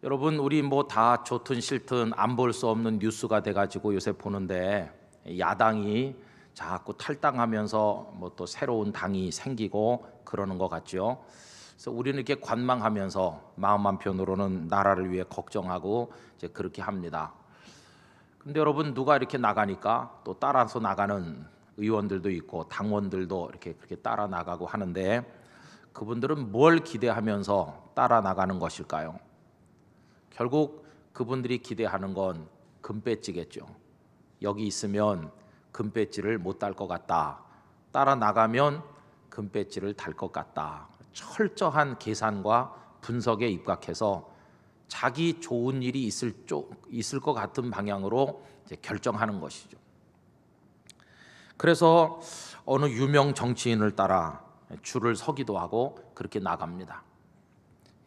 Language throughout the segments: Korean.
여러분, 우리 뭐 다 좋든 싫든 안 볼 수 없는 뉴스가 돼가지고 요새 보는데, 야당이 자꾸 탈당하면서 뭐 또 새로운 당이 생기고 그러는 것 같죠. 그래서 우리는 이렇게 관망하면서 마음 한편으로는 나라를 위해 걱정하고 이제 그렇게 합니다. 근데 여러분, 누가 이렇게 나가니까 또 따라서 나가는 의원들도 있고 당원들도 이렇게 그렇게 따라 나가고 하는데, 그분들은 뭘 기대하면서 따라 나가는 것일까요? 결국 그분들이 기대하는 건 금배지겠죠. 여기 있으면 금배지를 못 달 것 같다. 따라 나가면 금배지를 달 것 같다. 철저한 계산과 분석에 입각해서 자기 좋은 일이 있을 것 같은 방향으로 이제 결정하는 것이죠. 그래서 어느 유명 정치인을 따라 줄을 서기도 하고 그렇게 나갑니다.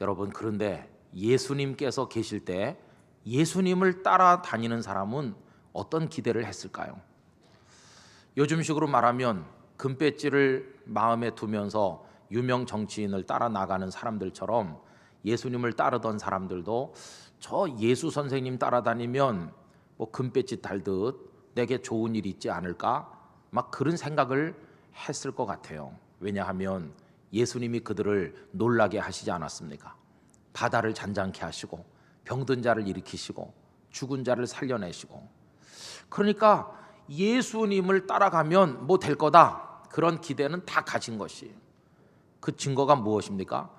여러분, 그런데 예수님께서 계실 때 예수님을 따라다니는 사람은 어떤 기대를 했을까요? 요즘식으로 말하면 금배지를 마음에 두면서 유명 정치인을 따라 나가는 사람들처럼 예수님을 따르던 사람들도 저 예수 선생님 따라다니면 뭐 금배지 달듯 내게 좋은 일이 있지 않을까? 막 그런 생각을 했을 것 같아요. 왜냐하면 예수님이 그들을 놀라게 하시지 않았습니까? 바다를 잔잔케 하시고 병든 자를 일으키시고 죽은 자를 살려내시고, 그러니까 예수님을 따라가면 뭐 될 거다, 그런 기대는 다 가진 것이에요. 그 증거가 무엇입니까?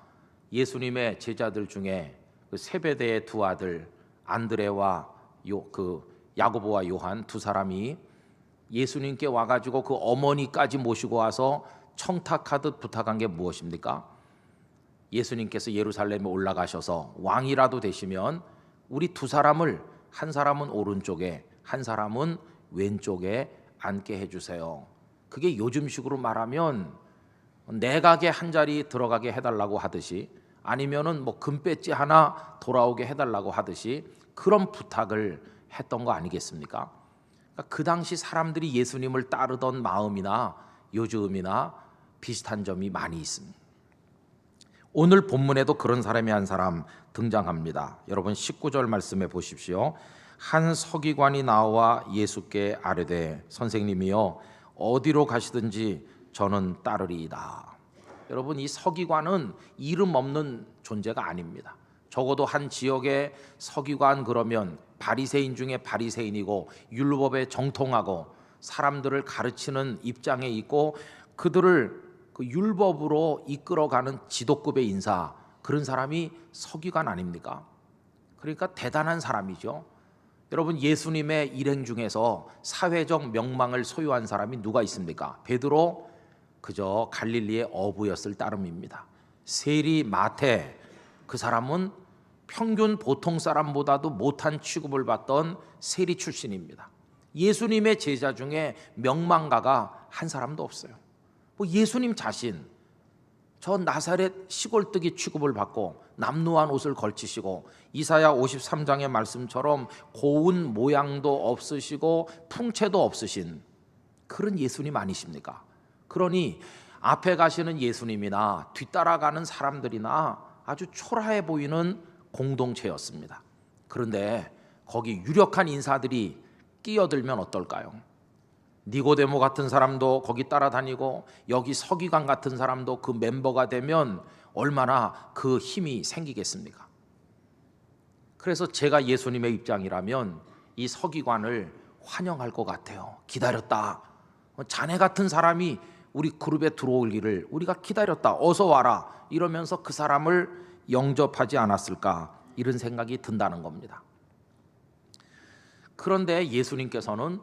예수님의 제자들 중에 그 세베대의 두 아들 안드레와 야고보와 요한 두 사람이 예수님께 와가지고 그 어머니까지 모시고 와서 청탁하듯 부탁한 게 무엇입니까? 예수님께서 예루살렘에 올라가셔서 왕이라도 되시면 우리 두 사람을, 한 사람은 오른쪽에 한 사람은 왼쪽에 앉게 해주세요. 그게 요즘식으로 말하면 내각에 한 자리 들어가게 해달라고 하듯이, 아니면은 뭐 금배지 하나 돌아오게 해달라고 하듯이 그런 부탁을 했던 거 아니겠습니까? 그러니까 그 당시 사람들이 예수님을 따르던 마음이나 요즘이나 비슷한 점이 많이 있습니다. 오늘 본문에도 그런 사람이 한 사람 등장합니다. 여러분, 19절 말씀해 보십시오. 한 서기관이 나와 예수께 아뢰되 선생님이여 어디로 가시든지 저는 따르리이다. 여러분, 이 서기관은 이름 없는 존재가 아닙니다. 적어도 한 지역의 서기관 그러면 바리새인 중에 바리새인이고 율법에 정통하고 사람들을 가르치는 입장에 있고 그들을 그 율법으로 이끌어가는 지도급의 인사, 그런 사람이 서기관 아닙니까? 그러니까 대단한 사람이죠. 여러분, 예수님의 일행 중에서 사회적 명망을 소유한 사람이 누가 있습니까? 베드로, 그저 갈릴리의 어부였을 따름입니다. 세리 마태, 그 사람은 평균 보통 사람보다도 못한 취급을 받던 세리 출신입니다. 예수님의 제자 중에 명망가가 한 사람도 없어요. 뭐 예수님 자신, 저 나사렛 시골뜨기 취급을 받고 남루한 옷을 걸치시고 이사야 53장의 말씀처럼 고운 모양도 없으시고 풍채도 없으신 그런 예수님 아니십니까? 그러니 앞에 가시는 예수님이나 뒤따라가는 사람들이나 아주 초라해 보이는 공동체였습니다. 그런데 거기 유력한 인사들이 끼어들면 어떨까요? 니고데모 같은 사람도 거기 따라다니고 여기 서기관 같은 사람도 그 멤버가 되면 얼마나 그 힘이 생기겠습니까? 그래서 제가 예수님의 입장이라면 이 서기관을 환영할 것 같아요. 기다렸다. 자네 같은 사람이 우리 그룹에 들어오기를 우리가 기다렸다. 어서 와라. 이러면서 그 사람을 영접하지 않았을까, 이런 생각이 든다는 겁니다. 그런데 예수님께서는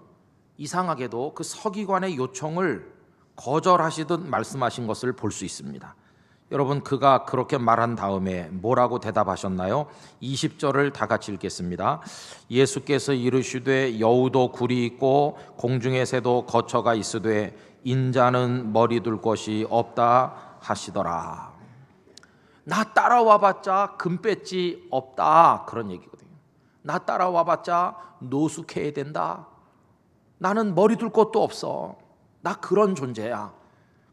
이상하게도 그 서기관의 요청을 거절하시듯 말씀하신 것을 볼 수 있습니다. 여러분, 그가 그렇게 말한 다음에 뭐라고 대답하셨나요? 20절을 다 같이 읽겠습니다. 예수께서 이르시되 여우도 굴이 있고 공중의 새도 거처가 있으되 인자는 머리 둘 곳이 없다 하시더라. 나 따라와 봤자 금배지 없다, 그런 얘기거든요. 나 따라와 봤자 노숙해야 된다. 나는 머리 둘 곳도 없어. 나 그런 존재야.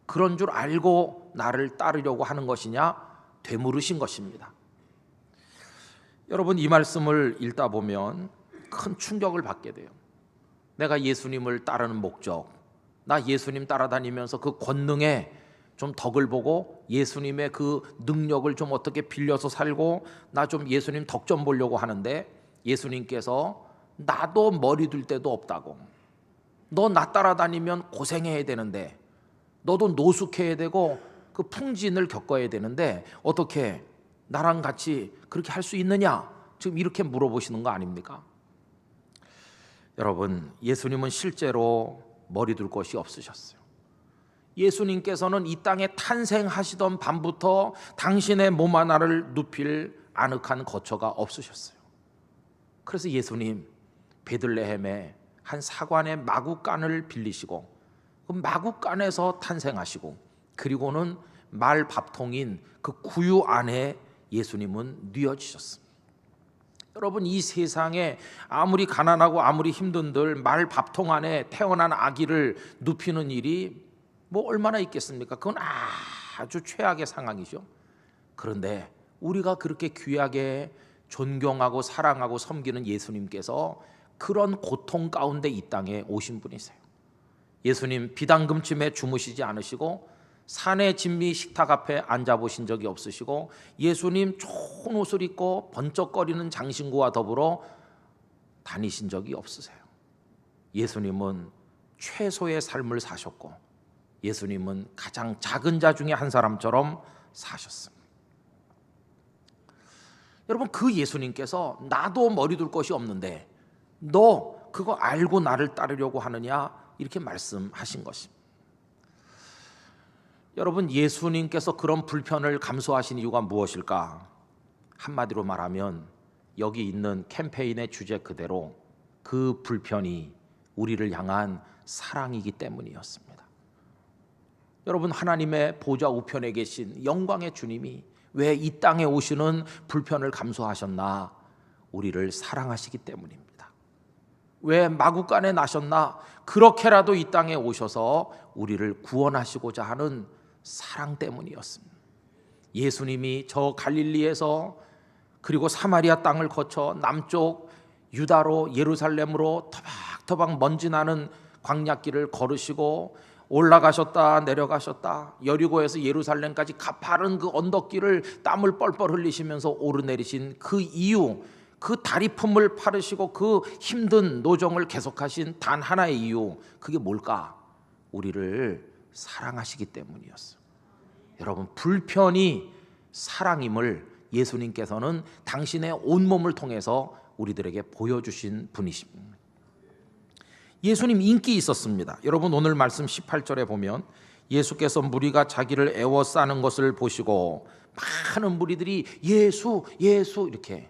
그런 줄 알고 나를 따르려고 하는 것이냐? 되물으신 것입니다. 여러분, 이 말씀을 읽다 보면 큰 충격을 받게 돼요. 내가 예수님을 따르는 목적, 나 예수님 따라다니면서 그 권능에 좀 덕을 보고 예수님의 그 능력을 좀 어떻게 빌려서 살고 나 좀 예수님 덕 좀 보려고 하는데, 예수님께서 나도 머리 둘 데도 없다고, 너 나 따라다니면 고생해야 되는데, 너도 노숙해야 되고 그 풍진을 겪어야 되는데 어떻게 나랑 같이 그렇게 할 수 있느냐, 지금 이렇게 물어보시는 거 아닙니까? 여러분, 예수님은 실제로 머리 둘 곳이 없으셨어요. 예수님께서는 이 땅에 탄생하시던 밤부터 당신의 몸 하나를 눕힐 아늑한 거처가 없으셨어요. 그래서 예수님 베들레헴의 한 사관의 마구간을 빌리시고 그 마구간에서 탄생하시고, 그리고는 말 밥통인 그 구유 안에 예수님은 뉘어지셨습니다. 여러분, 이 세상에 아무리 가난하고 아무리 힘든들 말 밥통 안에 태어난 아기를 눕히는 일이 뭐 얼마나 있겠습니까? 그건 아주 최악의 상황이죠. 그런데 우리가 그렇게 귀하게 존경하고 사랑하고 섬기는 예수님께서 그런 고통 가운데 이 땅에 오신 분이세요. 예수님 비당금쯤에 주무시지 않으시고 산의 진미 식탁 앞에 앉아보신 적이 없으시고, 예수님 좋은 옷을 입고 번쩍거리는 장신구와 더불어 다니신 적이 없으세요. 예수님은 최소의 삶을 사셨고 예수님은 가장 작은 자 중에 한 사람처럼 사셨습니다. 여러분, 그 예수님께서 나도 머리 둘 것이 없는데 너 그거 알고 나를 따르려고 하느냐, 이렇게 말씀하신 것입니다. 여러분, 예수님께서 그런 불편을 감수하신 이유가 무엇일까? 한마디로 말하면 여기 있는 캠페인의 주제 그대로 그 불편이 우리를 향한 사랑이기 때문이었습니다. 여러분, 하나님의 보좌 우편에 계신 영광의 주님이 왜 이 땅에 오시는 불편을 감수하셨나? 우리를 사랑하시기 때문입니다. 왜 마구간에 나셨나? 그렇게라도 이 땅에 오셔서 우리를 구원하시고자 하는 사랑 때문이었습니다. 예수님이 저 갈릴리에서 그리고 사마리아 땅을 거쳐 남쪽 유다로 예루살렘으로 터박터박 먼지 나는 광야길을 걸으시고 올라가셨다 내려가셨다, 여리고에서 예루살렘까지 가파른 그 언덕길을 땀을 뻘뻘 흘리시면서 오르내리신 그 이유, 그 다리품을 파르시고 그 힘든 노정을 계속하신 단 하나의 이유, 그게 뭘까? 우리를 사랑하시기 때문이었어요. 여러분, 불편이 사랑임을 예수님께서는 당신의 온몸을 통해서 우리들에게 보여주신 분이십니다. 예수님 인기 있었습니다. 여러분, 오늘 말씀 18절에 보면 예수께서 무리가 자기를 애워싸는 것을 보시고 많은 무리들이 예수 예수 이렇게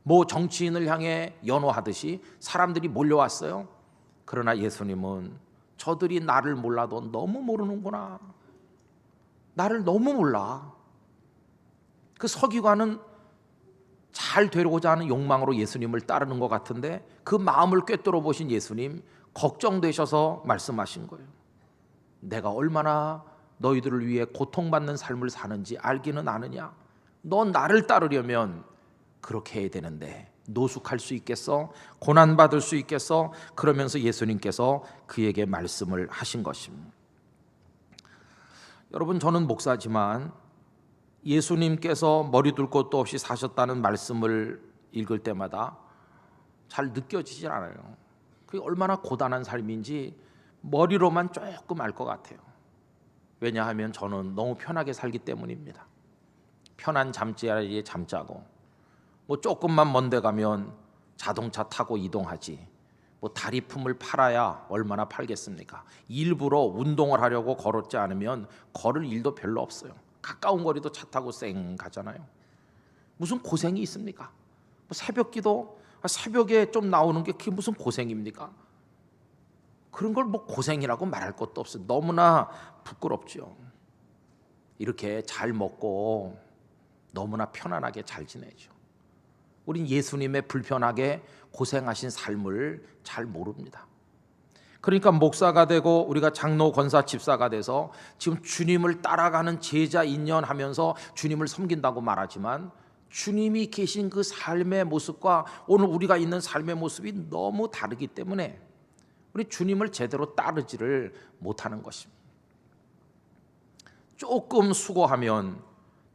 뭐 정치인을 향해 연호하듯이 사람들이 몰려왔어요. 그러나 예수님은 저들이 나를 몰라도 너무 모르는구나, 나를 너무 몰라. 그 서기관은 잘 되려고자 하는 욕망으로 예수님을 따르는 것 같은데 그 마음을 꿰뚫어 보신 예수님 걱정되셔서 말씀하신 거예요. 내가 얼마나 너희들을 위해 고통받는 삶을 사는지 알기는 아느냐? 넌 나를 따르려면 그렇게 해야 되는데 노숙할 수 있겠어? 고난받을 수 있겠어? 그러면서 예수님께서 그에게 말씀을 하신 것입니다. 여러분, 저는 목사지만 예수님께서 머리 둘 곳도 없이 사셨다는 말씀을 읽을 때마다 잘 느껴지질 않아요. 그게 얼마나 고단한 삶인지 머리로만 조금 알 것 같아요. 왜냐하면 저는 너무 편하게 살기 때문입니다. 편한 잠자리에 잠자고 뭐 조금만 먼 데 가면 자동차 타고 이동하지, 뭐 다리품을 팔아야 얼마나 팔겠습니까? 일부러 운동을 하려고 걸었지 않으면 걸을 일도 별로 없어요. 가까운 거리도 차 타고 쌩 가잖아요. 무슨 고생이 있습니까? 뭐 새벽기도 새벽에 좀 나오는 게 그게 무슨 고생입니까? 그런 걸 뭐 고생이라고 말할 것도 없어요. 너무나 부끄럽죠. 이렇게 잘 먹고 너무나 편안하게 잘 지내죠. 우린 예수님의 불편하게 고생하신 삶을 잘 모릅니다. 그러니까 목사가 되고 우리가 장로, 권사, 집사가 돼서 지금 주님을 따라가는 제자 인연하면서 주님을 섬긴다고 말하지만 주님이 계신 그 삶의 모습과 오늘 우리가 있는 삶의 모습이 너무 다르기 때문에 우리 주님을 제대로 따르지를 못하는 것입니다. 조금 수고하면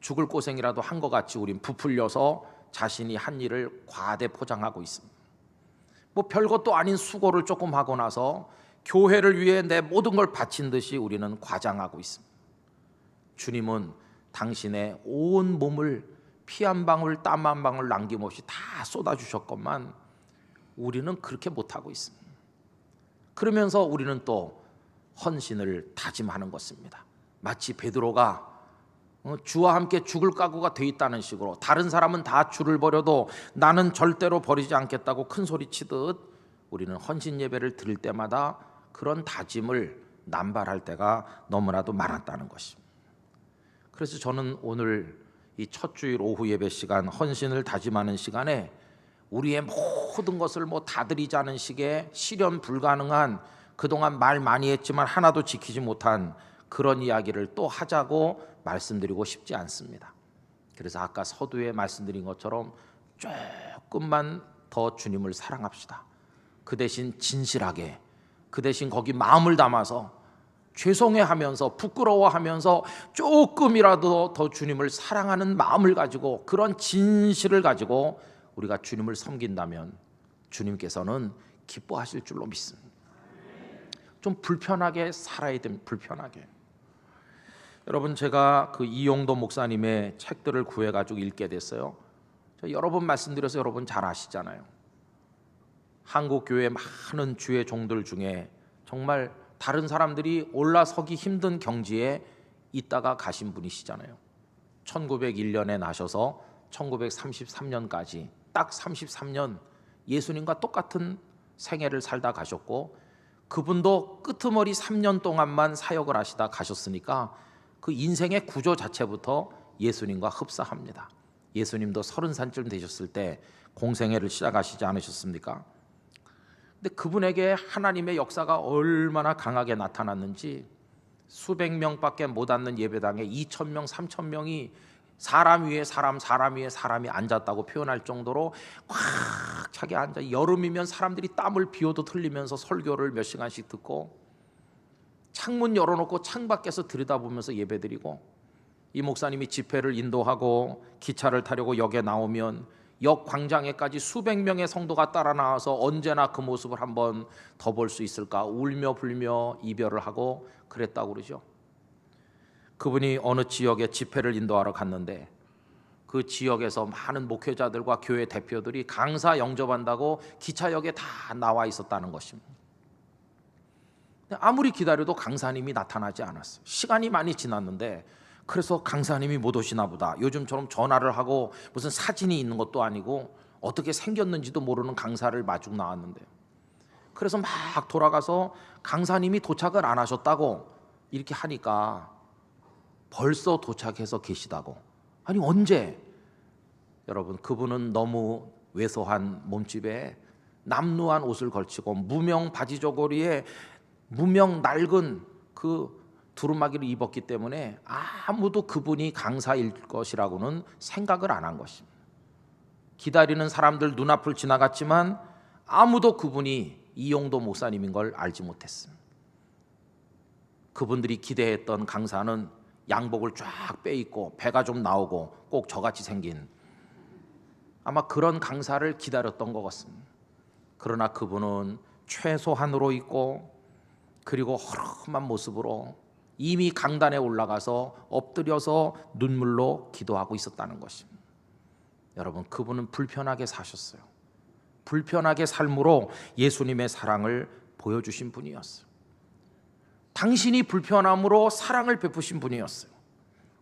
죽을 고생이라도 한 것 같이 우린 부풀려서 자신이 한 일을 과대 포장하고 있습니다. 뭐 별것도 아닌 수고를 조금 하고 나서 교회를 위해 내 모든 걸 바친 듯이 우리는 과장하고 있습니다. 주님은 당신의 온 몸을 피 한 방울 땀 한 방울 남김없이 다 쏟아주셨건만 우리는 그렇게 못하고 있습니다. 그러면서 우리는 또 헌신을 다짐하는 것입니다. 마치 베드로가 주와 함께 죽을 각오가 돼 있다는 식으로 다른 사람은 다 주를 버려도 나는 절대로 버리지 않겠다고 큰 소리치듯 우리는 헌신 예배를 드릴 때마다 그런 다짐을 남발할 때가 너무나도 많았다는 것입니다. 그래서 저는 오늘 이 첫 주일 오후 예배 시간, 헌신을 다짐하는 시간에 우리의 모든 것을 뭐 다 드리자는 식의 실현 불가능한, 그동안 말 많이 했지만 하나도 지키지 못한 그런 이야기를 또 하자고 말씀드리고 싶지 않습니다. 그래서 아까 서두에 말씀드린 것처럼 조금만 더 주님을 사랑합시다. 그 대신 진실하게, 그 대신 거기 마음을 담아서 죄송해하면서 부끄러워하면서 조금이라도 더 주님을 사랑하는 마음을 가지고, 그런 진실을 가지고 우리가 주님을 섬긴다면 주님께서는 기뻐하실 줄로 믿습니다. 좀 불편하게 살아야 됩니다. 불편하게. 여러분, 제가 그 이용도 목사님의 책들을 구해가지고 읽게 됐어요. 여러 번 말씀드려서 여러분 잘 아시잖아요. 한국 교회 많은 주의 종들 중에 정말 다른 사람들이 올라서기 힘든 경지에 있다가 가신 분이시잖아요. 1901년에 나셔서 1933년까지 딱 33년 예수님과 똑같은 생애를 살다 가셨고, 그분도 끄트머리 3년 동안만 사역을 하시다 가셨으니까 그 인생의 구조 자체부터 예수님과 흡사합니다. 예수님도 30살쯤 되셨을 때 공생애를 시작하시지 않으셨습니까? 근데 그분에게 하나님의 역사가 얼마나 강하게 나타났는지, 수백 명밖에 못 앉는 예배당에 2,000명, 3,000명이 사람 위에 사람, 사람 위에 사람이 앉았다고 표현할 정도로 꽉 차게 앉아, 여름이면 사람들이 땀을 비오도 흘리면서 설교를 몇 시간씩 듣고, 창문 열어놓고 창밖에서 들여다보면서 예배드리고, 이 목사님이 집회를 인도하고 기차를 타려고 역에 나오면 역 광장에까지 수백 명의 성도가 따라 나와서 언제나 그 모습을 한번 더 볼 수 있을까 울며 불며 이별을 하고 그랬다고 그러죠. 그분이 어느 지역에 집회를 인도하러 갔는데 그 지역에서 많은 목회자들과 교회 대표들이 강사 영접한다고 기차역에 다 나와 있었다는 것입니다. 아무리 기다려도 강사님이 나타나지 않았어요. 시간이 많이 지났는데, 그래서 강사님이 못 오시나 보다, 요즘처럼 전화를 하고 무슨 사진이 있는 것도 아니고 어떻게 생겼는지도 모르는 강사를 마중 나왔는데요. 그래서 막 돌아가서 강사님이 도착을 안 하셨다고 이렇게 하니까 벌써 도착해서 계시다고. 아니 언제? 여러분, 그분은 너무 왜소한 몸집에 남루한 옷을 걸치고 무명 바지 저고리에 무명 낡은 그 두루마기를 입었기 때문에 아무도 그분이 강사일 것이라고는 생각을 안 한 것입니다. 기다리는 사람들 눈앞을 지나갔지만 아무도 그분이 이용도 목사님인 걸 알지 못했습니다. 그분들이 기대했던 강사는 양복을 쫙 빼입고 배가 좀 나오고 꼭 저같이 생긴, 아마 그런 강사를 기다렸던 것 같습니다. 그러나 그분은 최소한으로 입고, 그리고 허름한 모습으로 이미 강단에 올라가서 엎드려서 눈물로 기도하고 있었다는 것입니다. 여러분, 그분은 불편하게 사셨어요. 불편하게 삶으로 예수님의 사랑을 보여주신 분이었어요. 당신이 불편함으로 사랑을 베푸신 분이었어요.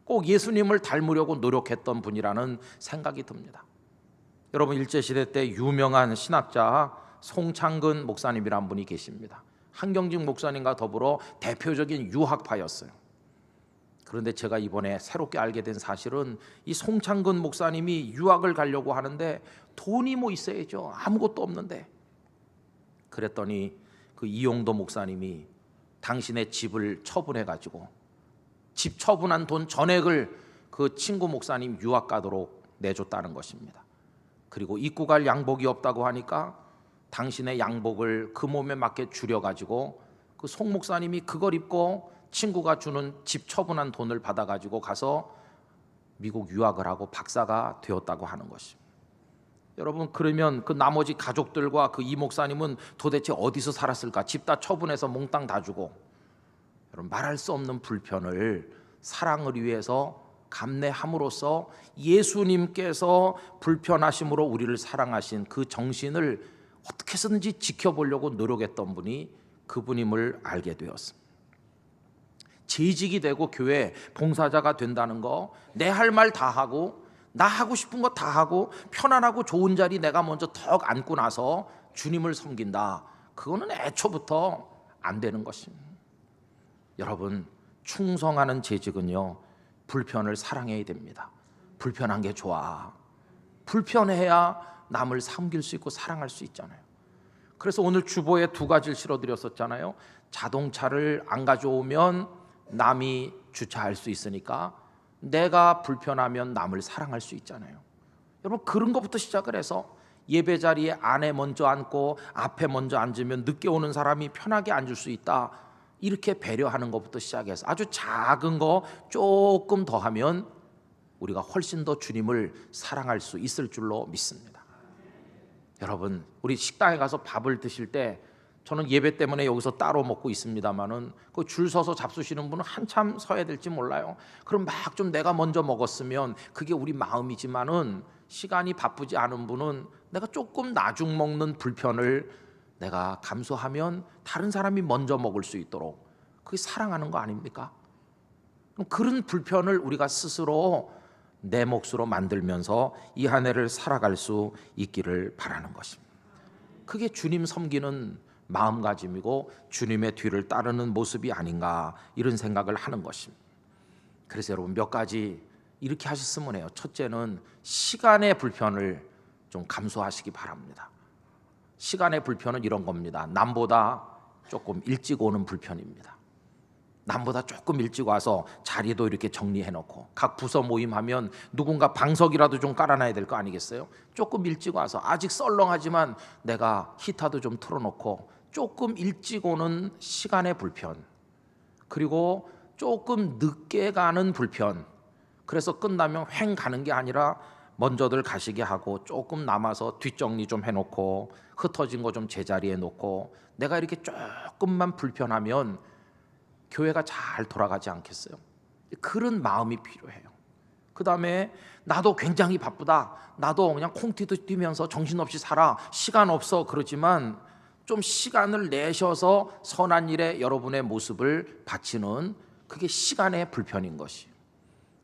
꼭 예수님을 닮으려고 노력했던 분이라는 생각이 듭니다. 여러분, 일제시대 때 유명한 신학자 송창근 목사님이란 분이 계십니다. 한경직 목사님과 더불어 대표적인 유학파였어요. 그런데 제가 이번에 새롭게 알게 된 사실은 이 송창근 목사님이 유학을 가려고 하는데 돈이 뭐 있어야죠. 아무것도 없는데. 그랬더니 그 이용도 목사님이 당신의 집을 처분해가지고 집 처분한 돈 전액을 그 친구 목사님 유학 가도록 내줬다는 것입니다. 그리고 입고 갈 양복이 없다고 하니까 당신의 양복을 그 몸에 맞게 줄여가지고 그 송 목사님이 그걸 입고 친구가 주는 집 처분한 돈을 받아가지고 가서 미국 유학을 하고 박사가 되었다고 하는 것입니다. 여러분, 그러면 그 나머지 가족들과 그 이 목사님은 도대체 어디서 살았을까? 집 다 처분해서 몽땅 다 주고. 여러분, 말할 수 없는 불편을 사랑을 위해서 감내함으로써 예수님께서 불편하심으로 우리를 사랑하신 그 정신을 어떻게 해서든지 지켜보려고 노력했던 분이 그분임을 알게 되었습니다. 재직이 되고 교회 봉사자가 된다는 거, 내 할 말 다 하고 나 하고 싶은 거 다 하고 편안하고 좋은 자리 내가 먼저 턱 앉고 나서 주님을 섬긴다, 그거는 애초부터 안 되는 것입니다. 여러분, 충성하는 재직은요, 불편을 사랑해야 됩니다. 불편한 게 좋아. 불편해야 남을 섬길 수 있고 사랑할 수 있잖아요. 그래서 오늘 주보에 두 가지를 실어드렸었잖아요. 자동차를 안 가져오면 남이 주차할 수 있으니까 내가 불편하면 남을 사랑할 수 있잖아요. 여러분, 그런 것부터 시작을 해서 예배 자리에 안에 먼저 앉고 앞에 먼저 앉으면 늦게 오는 사람이 편하게 앉을 수 있다, 이렇게 배려하는 것부터 시작해서 아주 작은 거 조금 더 하면 우리가 훨씬 더 주님을 사랑할 수 있을 줄로 믿습니다. 여러분, 우리 식당에 가서 밥을 드실 때, 저는 예배 때문에 여기서 따로 먹고 있습니다만은 그 줄 서서 잡수시는 분은 한참 서야 될지 몰라요. 그럼 막 좀 내가 먼저 먹었으면 그게 우리 마음이지만은, 시간이 바쁘지 않은 분은 내가 조금 나중 먹는 불편을 내가 감수하면 다른 사람이 먼저 먹을 수 있도록, 그게 사랑하는 거 아닙니까? 그런 불편을 우리가 스스로 내 몫으로 만들면서 이 한 해를 살아갈 수 있기를 바라는 것입니다. 그게 주님 섬기는 마음가짐이고 주님의 뒤를 따르는 모습이 아닌가, 이런 생각을 하는 것입니다. 그래서 여러분, 몇 가지 이렇게 하셨으면 해요. 첫째는 시간의 불편을 좀 감수하시기 바랍니다. 시간의 불편은 이런 겁니다. 남보다 조금 일찍 오는 불편입니다. 남보다 조금 일찍 와서 자리도 이렇게 정리해 놓고, 각 부서 모임하면 누군가 방석이라도 좀 깔아놔야 될 거 아니겠어요? 조금 일찍 와서, 아직 썰렁하지만 내가 히터도 좀 틀어놓고, 조금 일찍 오는 시간의 불편, 그리고 조금 늦게 가는 불편. 그래서 끝나면 횡 가는 게 아니라 먼저들 가시게 하고 조금 남아서 뒷정리 좀 해놓고 흩어진 거 좀 제자리에 놓고, 내가 이렇게 조금만 불편하면 교회가 잘 돌아가지 않겠어요? 그런 마음이 필요해요. 그 다음에 나도 굉장히 바쁘다, 나도 그냥 콩튀도 뛰면서 정신없이 살아, 시간 없어, 그러지만 좀 시간을 내셔서 선한 일에 여러분의 모습을 바치는, 그게 시간의 불편인 것이.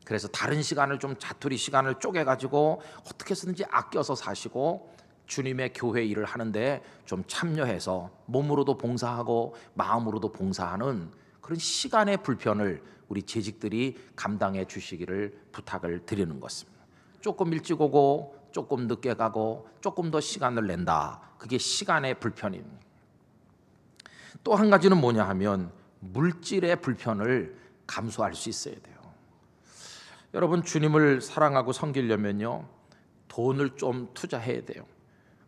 그래서 다른 시간을 좀 자투리 시간을 쪼개가지고 어떻게 해서든지 아껴서 사시고 주님의 교회 일을 하는데 좀 참여해서 몸으로도 봉사하고 마음으로도 봉사하는 그런 시간의 불편을 우리 재직들이 감당해 주시기를 부탁을 드리는 것입니다. 조금 일찍 오고 조금 늦게 가고 조금 더 시간을 낸다, 그게 시간의 불편입니다. 또 한 가지는 뭐냐 하면 물질의 불편을 감수할 수 있어야 돼요. 여러분, 주님을 사랑하고 섬기려면요, 돈을 좀 투자해야 돼요.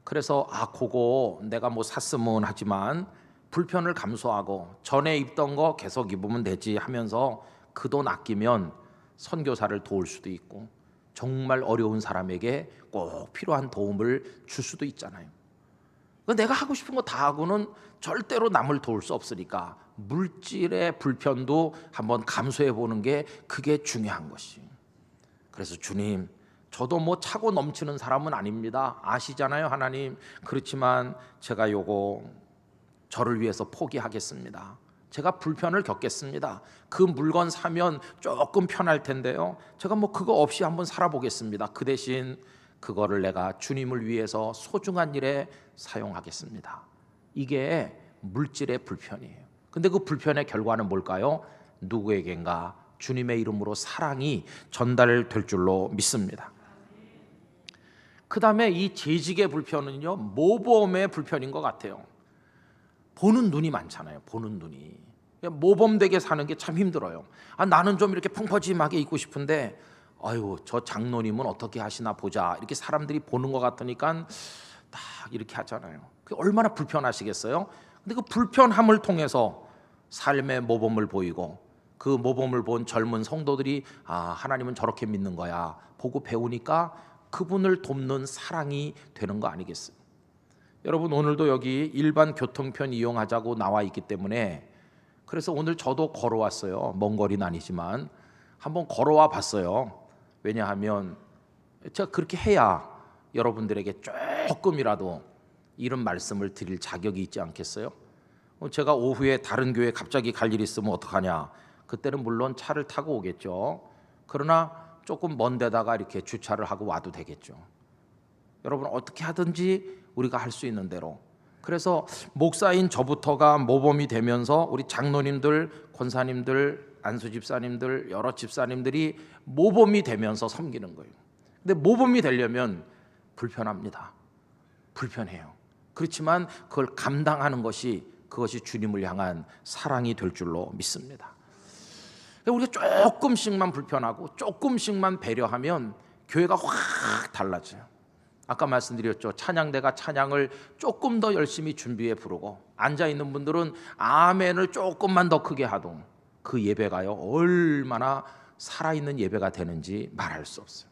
그래서 그거 내가 뭐 샀으면 하지만 불편을 감수하고 전에 입던 거 계속 입으면 되지 하면서 그 돈 아끼면 선교사를 도울 수도 있고 정말 어려운 사람에게 꼭 필요한 도움을 줄 수도 있잖아요. 내가 하고 싶은 거 다 하고는 절대로 남을 도울 수 없으니까 물질의 불편도 한번 감수해 보는 게, 그게 중요한 것이. 그래서 주님, 저도 뭐 차고 넘치는 사람은 아닙니다, 아시잖아요 하나님. 그렇지만 제가 요거 저를 위해서 포기하겠습니다. 제가 불편을 겪겠습니다. 그 물건 사면 조금 편할 텐데요, 제가 뭐 그거 없이 한번 살아보겠습니다. 그 대신 그거를 내가 주님을 위해서 소중한 일에 사용하겠습니다. 이게 물질의 불편이에요. 근데 그 불편의 결과는 뭘까요? 누구에겐가 주님의 이름으로 사랑이 전달될 줄로 믿습니다. 그 다음에 이 재직의 불편은요, 모범의 불편인 것 같아요. 보는 눈이 많잖아요. 보는 눈이. 모범되게 사는 게 참 힘들어요. 나는 좀 이렇게 펑퍼짐하게 입고 싶은데 아유, 저 장로님은 어떻게 하시나 보자, 이렇게 사람들이 보는 것 같으니까 딱 이렇게 하잖아요. 그게 얼마나 불편하시겠어요? 근데 그 불편함을 통해서 삶의 모범을 보이고, 그 모범을 본 젊은 성도들이 하나님은 저렇게 믿는 거야 보고 배우니까 그분을 돕는 사랑이 되는 거 아니겠어요? 여러분, 오늘도 여기 일반 교통편 이용하자고 나와 있기 때문에, 그래서 오늘 저도 걸어왔어요. 먼 거리는 아니지만 한번 걸어와 봤어요. 왜냐하면 제가 그렇게 해야 여러분들에게 조금이라도 이런 말씀을 드릴 자격이 있지 않겠어요? 제가 오후에 다른 교회 갑자기 갈 일이 있으면 어떡하냐, 그때는 물론 차를 타고 오겠죠. 그러나 조금 먼 데다가 이렇게 주차를 하고 와도 되겠죠. 여러분, 어떻게 하든지 우리가 할 수 있는 대로. 그래서 목사인 저부터가 모범이 되면서 우리 장로님들, 권사님들, 안수 집사님들, 여러 집사님들이 모범이 되면서 섬기는 거예요. 근데 모범이 되려면 불편합니다. 불편해요. 그렇지만 그걸 감당하는 것이, 그것이 주님을 향한 사랑이 될 줄로 믿습니다. 우리가 조금씩만 불편하고 조금씩만 배려하면 교회가 확 달라져요. 아까 말씀드렸죠. 찬양대가 찬양을 조금 더 열심히 준비해 부르고, 앉아있는 분들은 아멘을 조금만 더 크게 하동, 그 예배가요 얼마나 살아있는 예배가 되는지 말할 수 없어요.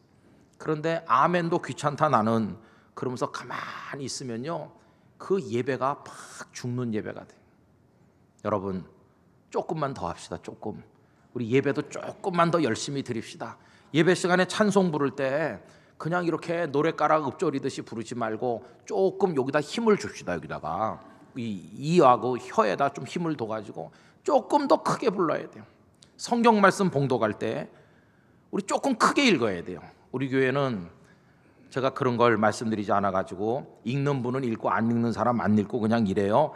그런데 아멘도 귀찮다 나는, 그러면서 가만히 있으면요 그 예배가 팍 죽는 예배가 돼요. 여러분, 조금만 더 합시다. 조금. 우리 예배도 조금만 더 열심히 드립시다. 예배 시간에 찬송 부를 때 그냥 이렇게 노랫가락 읊조리듯이 부르지 말고 조금 여기다 힘을 줍시다. 여기다가 이하고 혀에다 좀 힘을 둬가지고 조금 더 크게 불러야 돼요. 성경 말씀 봉독할 때 우리 조금 크게 읽어야 돼요. 우리 교회는 제가 그런 걸 말씀드리지 않아가지고 읽는 분은 읽고 안 읽는 사람 안 읽고 그냥 이래요.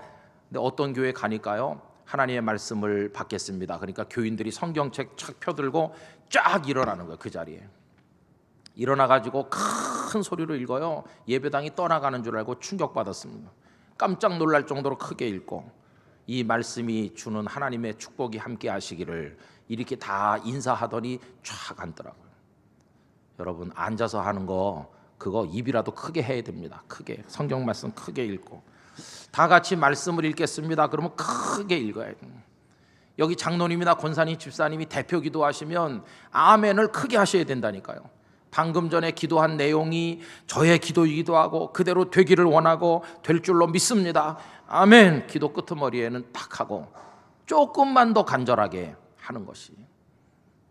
근데 어떤 교회 가니까요, 하나님의 말씀을 받겠습니다. 그러니까 교인들이 성경책 착 펴들고 쫙 일어나는 거예요. 그 자리에 일어나가지고 큰 소리로 읽어요. 예배당이 떠나가는 줄 알고 충격받았습니다. 깜짝 놀랄 정도로 크게 읽고, 이 말씀이 주는 하나님의 축복이 함께 하시기를 이렇게 다 인사하더니 쫙 앉더라고요. 여러분, 앉아서 하는 거 그거 입이라도 크게 해야 됩니다. 크게 성경 말씀 크게 읽고, 다 같이 말씀을 읽겠습니다. 그러면 크게 읽어야 돼요. 여기 장로님이나 권사님, 집사님이 대표 기도하시면 아멘을 크게 하셔야 된다니까요. 방금 전에 기도한 내용이 저의 기도이기도 하고 그대로 되기를 원하고 될 줄로 믿습니다. 아멘. 기도 끄트머리에는 딱 하고 조금만 더 간절하게 하는 것이,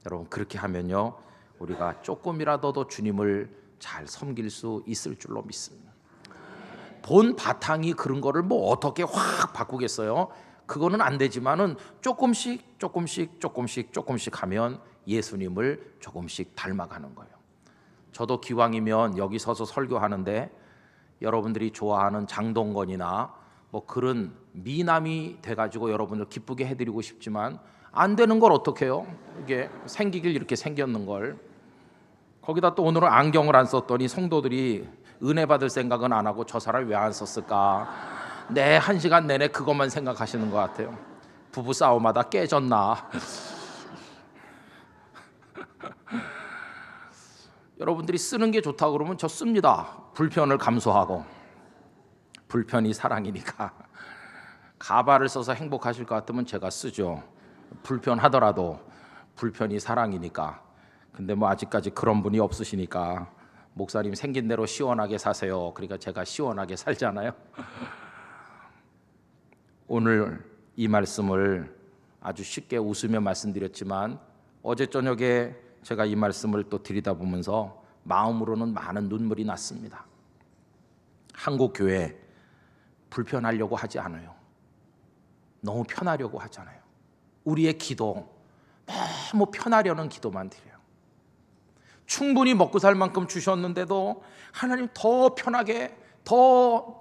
여러분, 그렇게 하면요 우리가 조금이라도 더 주님을 잘 섬길 수 있을 줄로 믿습니다. 본 바탕이 그런 거를 뭐 어떻게 확 바꾸겠어요? 그거는 안 되지만은 조금씩 하면 예수님을 조금씩 닮아가는 거예요. 저도 기왕이면 여기 서서 설교하는데 여러분들이 좋아하는 장동건이나 뭐 그런 미남이 돼가지고 여러분을 기쁘게 해드리고 싶지만 안 되는 걸 어떻게 해요? 이게 생기길 이렇게 생겼는 걸. 거기다 또 오늘은 안경을 안 썼더니 성도들이 은혜 받을 생각은 안 하고 저 사람이 왜 안 썼을까? 네, 1시간 내내 그것만 생각하시는 것 같아요. 부부 싸움하다 깨졌나? 여러분들이 쓰는 게 좋다고 그러면 저 씁니다. 불편을 감수하고. 불편이 사랑이니까. 가발을 써서 행복하실 것 같으면 제가 쓰죠. 불편하더라도 불편이 사랑이니까. 근데 뭐 아직까지 그런 분이 없으시니까 목사님 생긴 대로 시원하게 사세요. 그러니까 제가 시원하게 살잖아요. 오늘 이 말씀을 아주 쉽게 웃으며 말씀드렸지만 어제 저녁에 제가 이 말씀을 또 들여다보면서 마음으로는 많은 눈물이 났습니다. 한국 교회 불편하려고 하지 않아요. 너무 편하려고 하잖아요. 우리의 기도 너무 편하려는 기도만 드려요. 충분히 먹고 살 만큼 주셨는데도 하나님 더 편하게, 더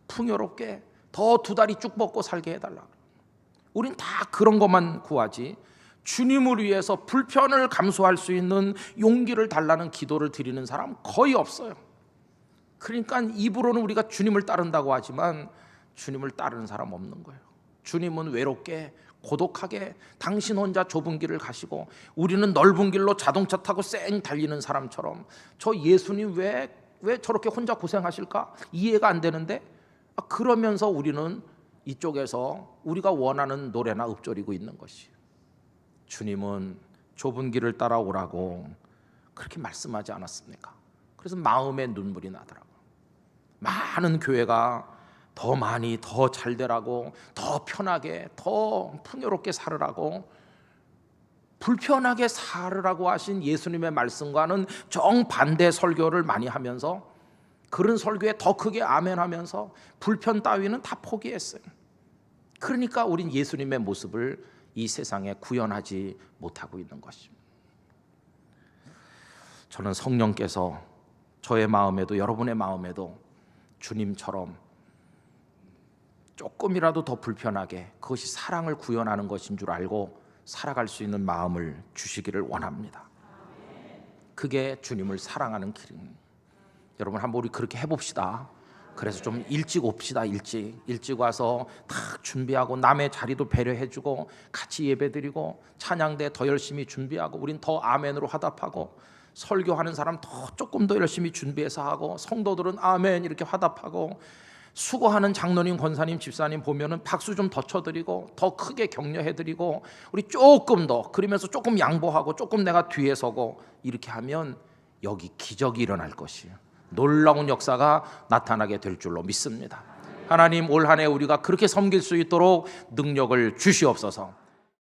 풍요롭게, 더 2다리 쭉 먹고 살게 해달라. 우린 다 그런 것만 구하지 주님을 위해서 불편을 감수할 수 있는 용기를 달라는 기도를 드리는 사람 거의 없어요. 그러니까 입으로는 우리가 주님을 따른다고 하지만 주님을 따르는 사람 없는 거예요. 주님은 외롭게 고독하게 당신 혼자 좁은 길을 가시고 우리는 넓은 길로 자동차 타고 쌩 달리는 사람처럼 저 예수님 왜 저렇게 혼자 고생하실까? 이해가 안 되는데 그러면서 우리는 이쪽에서 우리가 원하는 노래나 읊조리고 있는 것이에요. 주님은 좁은 길을 따라오라고 그렇게 말씀하지 않았습니까? 그래서 마음에 눈물이 나더라고요. 많은 교회가 더 많이 더 잘되라고 더 편하게 더 풍요롭게 살으라고 불편하게 살으라고 하신 예수님의 말씀과는 정반대 설교를 많이 하면서 그런 설교에 더 크게 아멘하면서 불편 따위는 다 포기했어요. 그러니까 우린 예수님의 모습을 이 세상에 구현하지 못하고 있는 것입니다. 저는 성령께서 저의 마음에도 여러분의 마음에도 주님처럼 조금이라도 더 불편하게 그것이 사랑을 구현하는 것인 줄 알고 살아갈 수 있는 마음을 주시기를 원합니다. 그게 주님을 사랑하는 길입니다. 여러분 한번 우리 그렇게 해봅시다. 그래서 좀 일찍 옵시다. 일찍 와서 딱 준비하고 남의 자리도 배려해주고 같이 예배드리고 찬양대 더 열심히 준비하고 우린 더 아멘으로 화답하고 설교하는 사람 더 조금 더 열심히 준비해서 하고 성도들은 아멘 이렇게 화답하고 수고하는 장로님, 권사님, 집사님 보면은 박수 좀 더 쳐드리고 더 크게 격려해드리고 우리 조금 더 그러면서 조금 양보하고 조금 내가 뒤에 서고 이렇게 하면 여기 기적이 일어날 것이에요. 놀라운 역사가 나타나게 될 줄로 믿습니다. 하나님 올 한 해 우리가 그렇게 섬길 수 있도록 능력을 주시옵소서.